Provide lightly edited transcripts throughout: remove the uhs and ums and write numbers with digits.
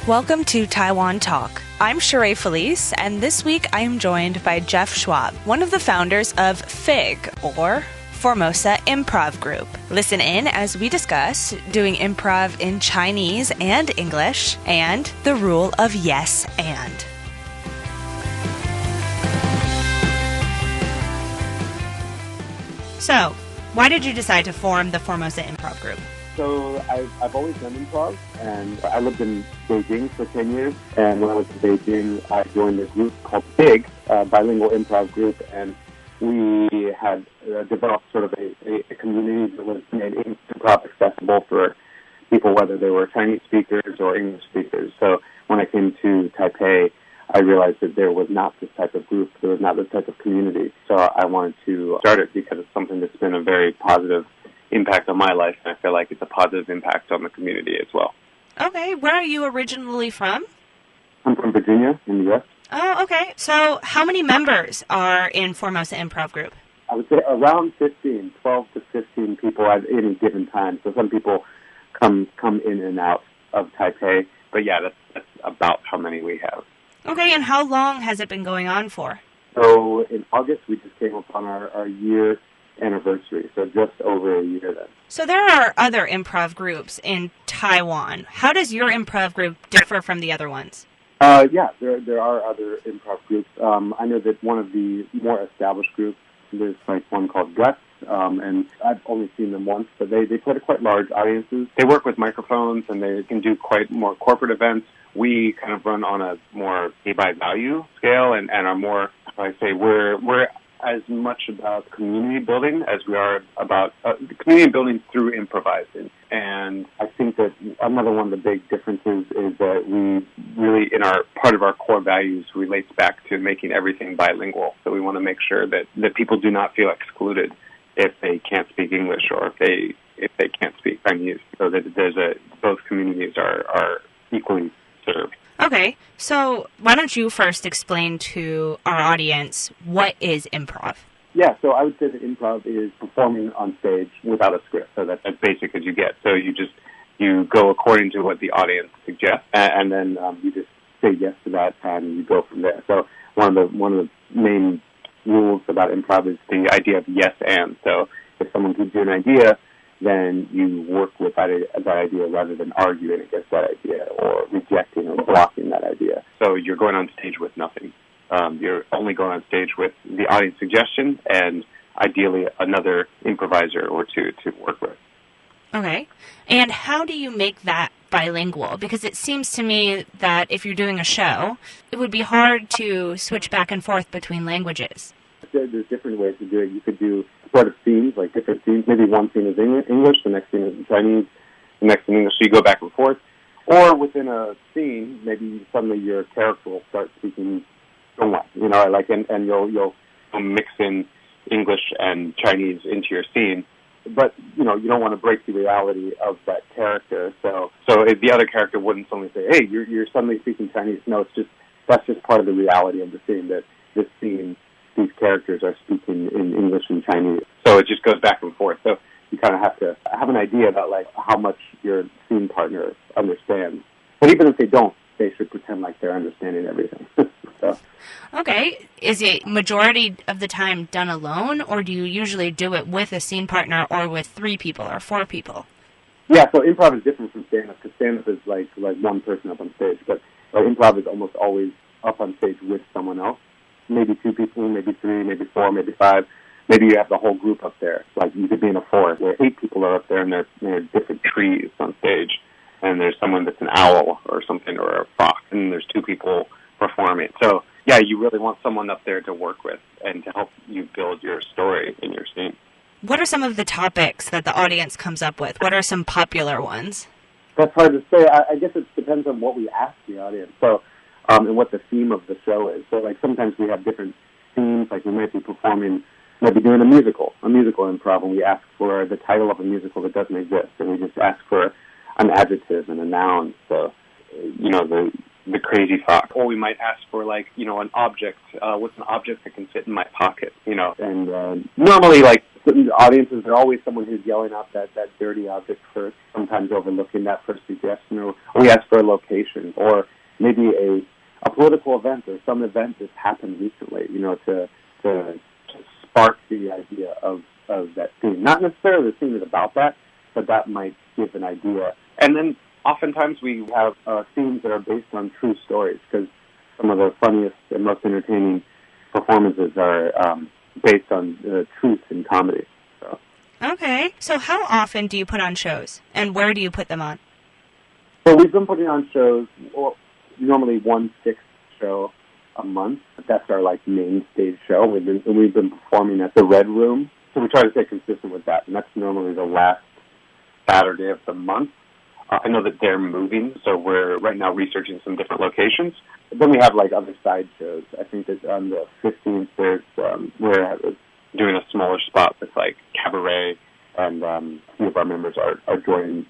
Welcome to Taiwan Talk. I'm Sheree Felice, and this week I am joined by Jeff Schwab, one of the founders of FIG, or Formosa Improv Group. Listen in as we discuss doing improv in Chinese and English, and the rule of yes and. So, why did you decide to form the Formosa Improv Group? So I've always done improv, and I lived in Beijing for 10 years. And when I was in Beijing, I joined a group called FIG, Bilingual Improv Group, and we had developed sort of a community that was made improv accessible for people, whether they were Chinese speakers or English speakers. So when I came to Taipei, I realized that there was not this type of group, there was not this type of community. So I wanted to start it because it's something that's been a very positive impact on my life, and I feel like it's a positive impact on the community as well. Okay, where are you originally from? I'm from Virginia in the U.S. Oh, okay. So how many members are in Formosa Improv Group? I would say around 12 to 15 people at any given time. So some people come in and out of Taipei, but yeah, that's about how many we have. Okay, and how long has it been going on for? So in August, we just came upon our year anniversary, so just over a year then. So there are other improv groups in Taiwan. How does your improv group differ from the other ones? Yeah, there are other improv groups. I know that one of the more established groups, there's like one called Guts, and I've only seen them once, but they play to quite large audiences. They work with microphones, and they can do quite more corporate events. We kind of run on a more pay-by-value scale, and are more, how I say, we're as much about community building as we are about community building through improvising. And I think that another one of the big differences is that we really, part of our core values relates back to making everything bilingual. So we want to make sure that people do not feel excluded if they can't speak English or if they can't speak Chinese. So that both communities are equally served. Okay, so why don't you first explain to our audience what is improv? Yeah, so I would say that improv is performing on stage without a script. So that's as basic as you get. So you go according to what the audience suggests, and then you just say yes to that, and you go from there. So one of the main rules about improv is the idea of yes and. So if someone gives you an idea, then you work with that idea rather than arguing against that idea or rejecting or blocking that idea. So you're going on stage with nothing. You're only going on stage with the audience suggestion and ideally another improviser or two to work with. Okay. And how do you make that bilingual? Because it seems to me that if you're doing a show, it would be hard to switch back and forth between languages. There's different ways to do it. You could do sort of scenes, like different scenes. Maybe one scene is English, the next scene is in Chinese, the next in English, so you go back and forth. Or within a scene, maybe suddenly your character will start speaking Zhongwan, and you'll mix in English and Chinese into your scene. But, you don't want to break the reality of that character. So if the other character wouldn't suddenly say, hey, you're suddenly speaking Chinese. No, that's just part of the reality of the scene, that this scene, these characters are speaking in English and Chinese. So it just goes back and forth. So you kind of have to have an idea about how much your scene partner understands. But even if they don't, they should pretend like they're understanding everything. So. Okay. Is it majority of the time done alone, or do you usually do it with a scene partner or with 3 people or 4 people? Yeah, so improv is different from stand-up, because stand-up is like one person up on stage, but improv is almost always up on stage with someone else. Maybe 2 people, maybe 3, maybe 4, maybe 5. Maybe you have the whole group up there. Like you could be in a forest where 8 people are up there and there are different trees on stage. And there's someone that's an owl or something or a fox, and there's 2 people performing. So, yeah, you really want someone up there to work with and to help you build your story in your scene. What are some of the topics that the audience comes up with? What are some popular ones? That's hard to say. I guess it depends on what we ask the audience. So, and what the theme of the show is. So, sometimes we have different themes. We might be doing a musical improv, and we ask for the title of a musical that doesn't exist, and we just ask for an adjective and a noun. So, the crazy thought. Or we might ask for, like, an object. What's an object that can fit in my pocket? And normally, like, certain audiences, there's always someone who's yelling out that dirty object first, sometimes overlooking that first suggestion. Or we ask for a location, or maybe a political event or some event that's happened recently, to spark the idea of that theme. Not necessarily the theme is about that, but that might give an idea. And then oftentimes we have themes that are based on true stories, because some of the funniest and most entertaining performances are based on truth in comedy. So. Okay. So how often do you put on shows, and where do you put them on? So we've been putting on shows, normally 1/6 show a month. That's our main stage show. We've been performing at the Red Room, so we try to stay consistent with that, and that's normally the last Saturday of the month. I know that they're moving, so we're right now researching some different locations. But then we have other side shows. I think that on the 15th we're doing a smaller spot with cabaret, and a few of our members are joining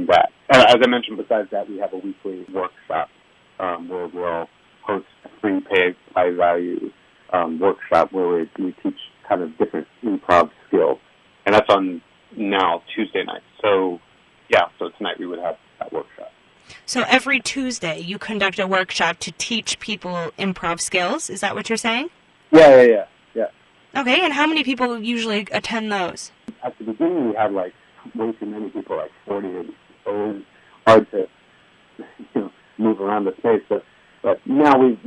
that. And as I mentioned, besides that, we have a weekly workshop where we'll host a free paid high value workshop where we teach kind of different improv skills, and that's on now Tuesday night. So tonight we would have that workshop. So every Tuesday you conduct a workshop to teach people improv skills. Is that what you're saying? Yeah. Okay, and how many people usually attend those? At the beginning we had way too many people, 40, and so it was hard to move around the space. But now we've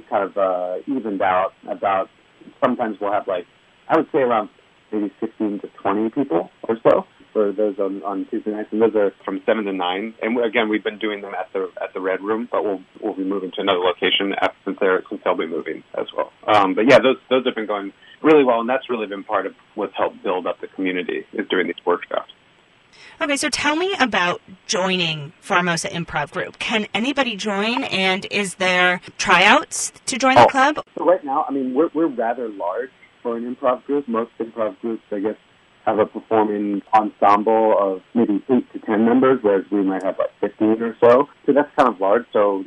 kind of evened out. About sometimes we'll have I would say around maybe 15 to 20 people or so for those on Tuesday nights, and those are from 7 to 9. And again, we've been doing them at the Red Room, but we'll be moving to another location since they'll be moving as well. But yeah, those have been going really well, and that's really been part of what's helped build up the community, is doing these workshops. Okay, so tell me about joining Formosa Improv Group. Can anybody join, and is there tryouts to join the club? So right now, we're rather large for an improv group. Most improv groups, I guess, have a performing ensemble of maybe 8 to 10 members, whereas we might have 15 or so. So that's kind of large. So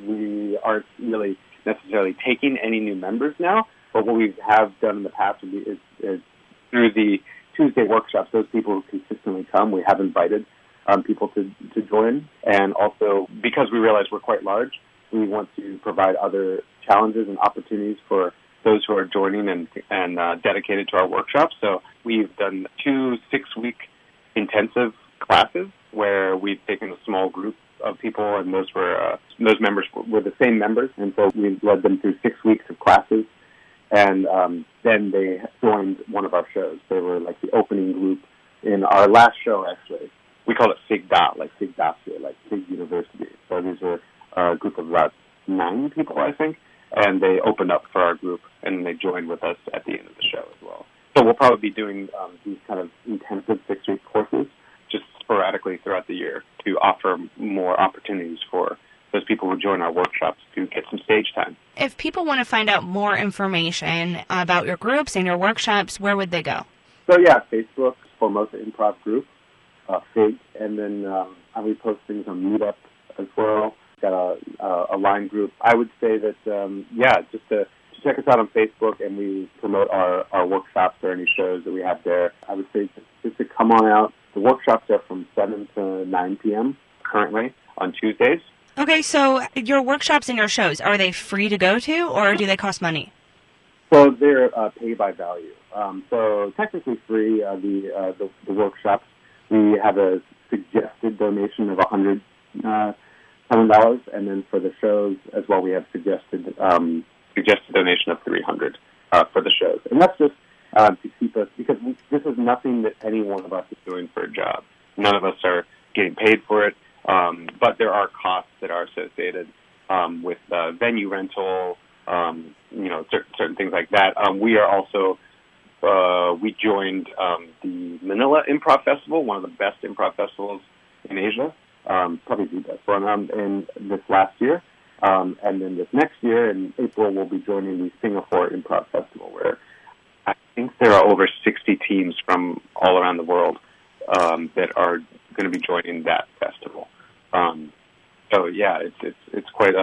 we aren't really necessarily taking any new members now. But what we have done in the past is through the Tuesday workshops, those people who consistently come, we have invited people to join. And also, because we realize we're quite large, we want to provide other challenges and opportunities for those who are joining and dedicated to our workshops. So we've done 2 6-week intensive classes where we've taken a small group of people, and those members were the same members, and so we led them through 6 weeks of classes. And then they joined one of our shows. They were the opening group in our last show, actually. We call it SIGDA, SIGDA, SIG University. So these are a group of about 9 people, I think. And they opened up for our group, and they joined with us at the end of the show as well. So we'll probably be doing these kind of intensive 6-week courses just sporadically throughout the year to offer more opportunities for those people who join our workshops to get some stage time. If people want to find out more information about your groups and your workshops, where would they go? So Facebook, Formosa Improv Group, FIG, and then we post things on Meetup as well. Got a line group. I would say that, just to check us out on Facebook, and we promote our workshops or any shows that we have there. I would say just to come on out. The workshops are from 7 to 9 p.m. currently on Tuesdays. Okay, so your workshops and your shows, are they free to go to, or do they cost money? So they're pay by value. So technically free, the workshops. We have a suggested donation of $100, and then for the shows as well, we have suggested donation of $300 for the shows. And that's just to keep us, because this is nothing that any one of us is doing for a job. None of us are getting paid for it. But there are costs that are associated with venue rental, certain things like that. We are also we joined the Manila Improv Festival, one of the best improv festivals in Asia, probably the best one, in this last year. And then this next year, in April, we'll be joining the Singapore Improv Festival, where I think there are over 60 teams from all around the world that are going to be joining that festival. So yeah, it's quite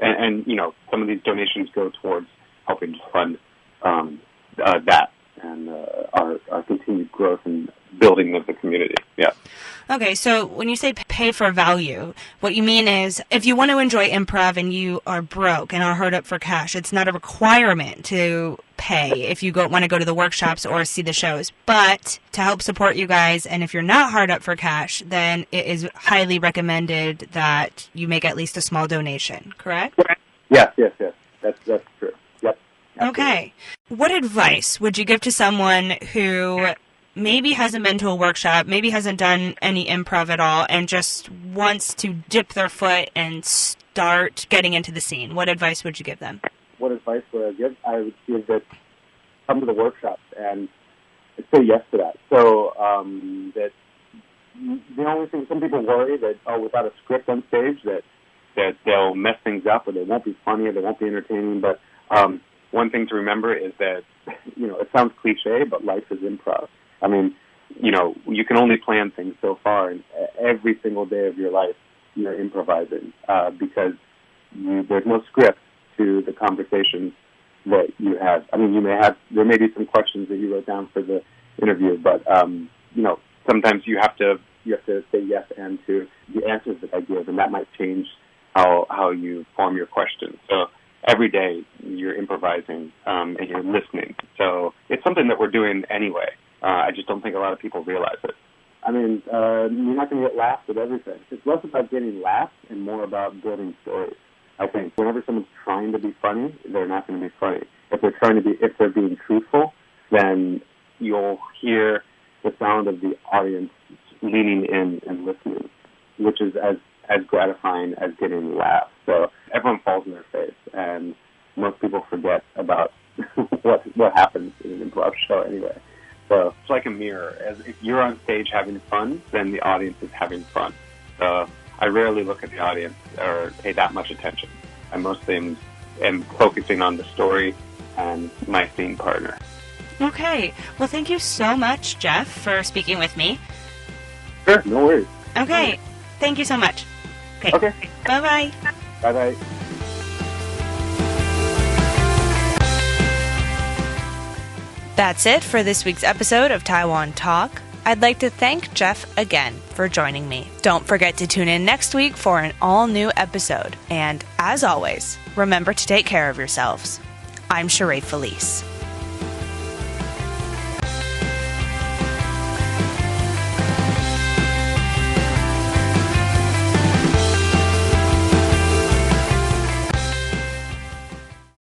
and some of these donations go towards helping to fund that and our continued growth and building of the community. Yeah. Okay, so when you say pay for value, what you mean is if you want to enjoy improv and you are broke and are hard up for cash, it's not a requirement to pay if you want to go to the workshops or see the shows. But to help support you guys, and if you're not hard up for cash, then it is highly recommended that you make at least a small donation, correct? Yes. That's true. Yep. Absolutely. Okay. What advice would you give to someone who maybe hasn't been to a workshop, maybe hasn't done any improv at all, and just wants to dip their foot and start getting into the scene? What advice would you give them? What advice would I give? I would give that come to the workshops and say yes to that. So that the only thing, some people worry that, without a script on stage, that they'll mess things up or they won't be funny or they won't be entertaining. But one thing to remember is that, it sounds cliche, but life is improv. I mean, you can only plan things so far, and every single day of your life you're improvising because there's no script to the conversations that you have. I mean, there may be some questions that you wrote down for the interview, but sometimes you have to say yes and to the answers that I give, and that might change how you form your questions. So every day you're improvising and you're listening. So it's something that we're doing anyway. I just don't think a lot of people realize it. I mean, you're not going to get laughs at everything. It's less about getting laughs and more about building stories. I think whenever someone's trying to be funny, they're not going to be funny. If they're being truthful, then you'll hear the sound of the audience leaning in and listening, which is as gratifying as getting laughs. So everyone falls in their face, and most people forget about what happens in an improv show anyway. So it's like a mirror. As if you're on stage having fun, then the audience is having fun. So I rarely look at the audience or pay that much attention. I mostly am focusing on the story and my scene partner. Okay. Well, thank you so much, Jeff, for speaking with me. Sure, no worries. Okay. Thank you so much. Okay. Bye-bye. Bye-bye. That's it for this week's episode of Taiwan Talk. I'd like to thank Jeff again for joining me. Don't forget to tune in next week for an all-new episode. And as always, remember to take care of yourselves. I'm Sheree Felice.